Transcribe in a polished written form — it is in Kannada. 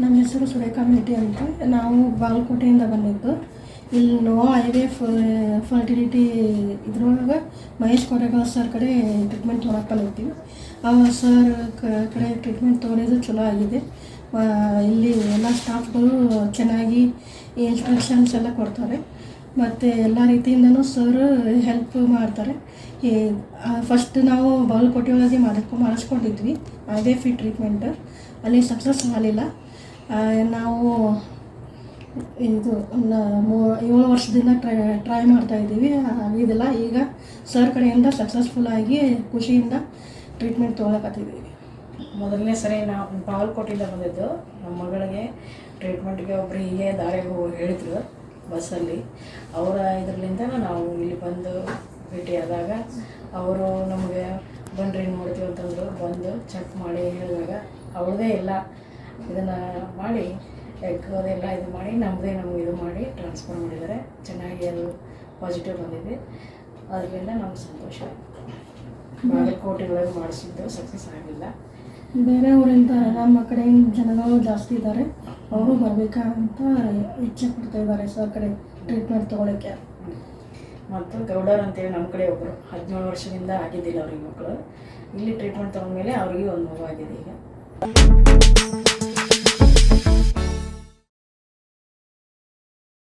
ನಮ್ಮ ಹೆಸರು ಸುರೇಖಾ ಮೇಟಿ ಅಂತ. ನಾವು ಬಾಗಲಕೋಟೆಯಿಂದ ಬಂದಿದ್ದು. ಇಲ್ಲಿ ನೋವಾ IVF ಫರ್ಟಿಲಿಟಿ ಇದ್ರೊಳಗೆ ಮಹೇಶ್ ಕೊರೆಗಾಂವ್ ಸರ್ ಕಡೆ ಟ್ರೀಟ್ಮೆಂಟ್ ತೊಗೊಳಕ್ಕೆ ಬಂದಿರ್ತೀವಿ. ಸರ್ ಕಡೆ ಟ್ರೀಟ್ಮೆಂಟ್ ತೊಗೊಂಡಿದ್ದು ಚಲೋ ಆಗಿದೆ. ಇಲ್ಲಿ ಎಲ್ಲ ಸ್ಟಾಫ್ಗಳು ಚೆನ್ನಾಗಿ ಇನ್ಸ್ಟ್ರಕ್ಷನ್ಸ್ ಎಲ್ಲ ಕೊಡ್ತಾರೆ ಮತ್ತು ಎಲ್ಲ ರೀತಿಯಿಂದನೂ ಸರ್ ಹೆಲ್ಪ್ ಮಾಡ್ತಾರೆ. ಫಸ್ಟ್ ನಾವು ಬಾಗಲಕೋಟೆ ಒಳಗೆ ಮಾಡಿಸ್ಕೊಂಡಿದ್ವಿ IVF ಟ್ರೀಟ್ಮೆಂಟ್. ಅಲ್ಲಿ ಸಕ್ಸಸ್ ಆಗಲಿಲ್ಲ. ನಾವು ಇದು 7 ವರ್ಷದಿಂದ ಟ್ರೈ ಮಾಡ್ತಾಯಿದ್ದೀವಿ, ಆಗಿದ್ದಿಲ್ಲ. ಈಗ ಸರ್ ಕಡೆಯಿಂದ ಸಕ್ಸಸ್ಫುಲ್ಲಾಗಿ ಖುಷಿಯಿಂದ ಟ್ರೀಟ್ಮೆಂಟ್ ತೊಗೊಳಕತ್ತಿದ್ದೀವಿ. ಮೊದಲನೇ ಸರಿ ನಾವು ಬಾಗಲಕೋಟೆಯಿಂದ ಬಂದಿದ್ದು. ನಮ್ಮ ಮಗಳಿಗೆ ಟ್ರೀಟ್ಮೆಂಟ್ಗೆ ಒಬ್ಬರು ಹೀಗೆ ದಾರಿಗೆ ಹೇಳಿದರು ಬಸ್ಸಲ್ಲಿ. ಅವರ ಇದರಲ್ಲಿಂದ ನಾವು ಇಲ್ಲಿ ಬಂದು ಭೇಟಿಯಾದಾಗ ಅವರು ನಮಗೆ ಬನ್ನಿರಿ ನೋಡ್ತೀವಿ ಅಂತಂದರು. ಬಂದು ಚೆಕ್ ಮಾಡಿ ಹೇಳಿದಾಗ ಅವ್ರದ್ದೇ ಎಲ್ಲ ಇದನ್ನು ಮಾಡಿ ಅದೆಲ್ಲ ಇದು ಮಾಡಿ ನಮಗೆ ಇದು ಮಾಡಿ ಟ್ರಾನ್ಸ್ಫರ್ ಮಾಡಿದ್ದಾರೆ. ಚೆನ್ನಾಗಿ ಅದು ಪಾಸಿಟಿವ್ ಬಂದಿದೆ. ಅದರಿಂದ ನಮ್ಗೆ ಸಂತೋಷ. ಬಾಗಲಕೋಟೆ ಒಳಗೆ ಮಾಡಿಸಿದ್ದು ಸಕ್ಸಸ್ ಆಗಿಲ್ಲ. ಬೇರೆ ಊರಿಂದ ನಮ್ಮ ಕಡೆಯಿಂದ ಜನಗಳು ಜಾಸ್ತಿ ಇದ್ದಾರೆ, ಅವರು ಬರಬೇಕಂತ ಇಚ್ಛೆ ಪಡ್ತಾ ಇದ್ದಾರೆ ಸರ್ ಕಡೆ ಟ್ರೀಟ್ಮೆಂಟ್ ತೊಗೊಳಕ್ಕೆ. ಮತ್ತು ಗೌಡರ್ ಅಂತೇಳಿ ನಮ್ಮ ಕಡೆ ಒಬ್ಬರು 17 ವರ್ಷದಿಂದ ಆಗಿದ್ದಿಲ್ಲ ಅವ್ರಿಗೆ ಮಕ್ಕಳು. ಇಲ್ಲಿ ಟ್ರೀಟ್ಮೆಂಟ್ ತೊಗೊಂಡ್ಮೇಲೆ ಅವ್ರಿಗೆ ಒಂದು ಮಗು ಆಗಿದೆ ಈಗ.